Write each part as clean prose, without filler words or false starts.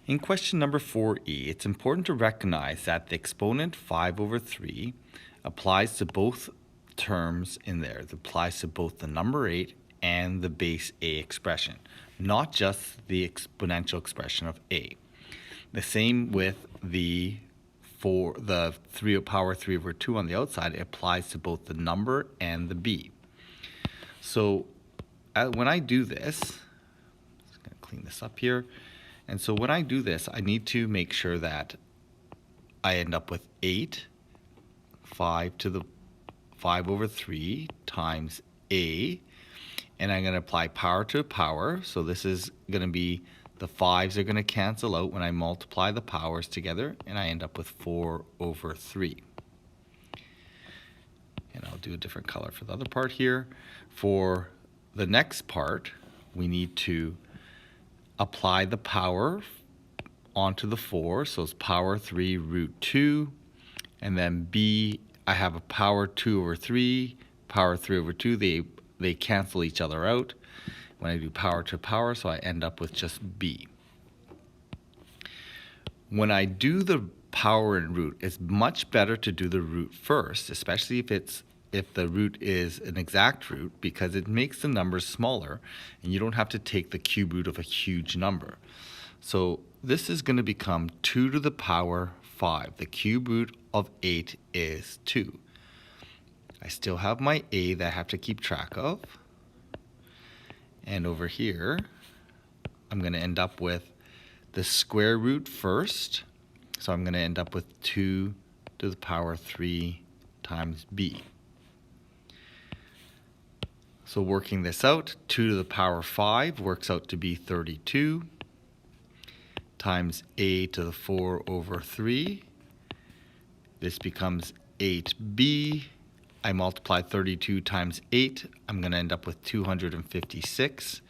In question number 4e, it's important to recognize that the exponent 5 over 3 applies to both terms in there. It applies to both the number 8 and the base a expression, not just the exponential expression of a. The same with the power 3 over 2 on the outside. It applies to both the number and the b. So when I do this, I'm just going to clean this up here. And so when I do this, I need to make sure that I end up with 5 over 3 times a, and I'm going to apply power to power. So this is going to be, the 5s are going to cancel out when I multiply the powers together, and I end up with 4 over 3. And I'll do a different color for the other part here. For the next part, we need to apply the power onto the 4, so it's power 3 root 2, and then b, I have a power 2 over 3, power 3 over 2, they cancel each other out when I do power to power, so I end up with just b. When I do the power and root, it's much better to do the root first, especially if the root is an exact root, because it makes the numbers smaller and you don't have to take the cube root of a huge number. So this is going to become 2 to the power 5. The cube root of 8 is 2. I still have my a that I have to keep track of. And over here, I'm going to end up with the square root first. So I'm going to end up with 2 to the power 3 times b. So working this out, 2 to the power 5 works out to be 32 times a to the 4 over 3. This becomes 8b. I multiply 32 times 8. I'm going to end up with 256.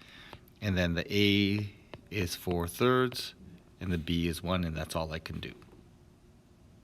And then the a is 4/3 and the b is 1, and that's all I can do.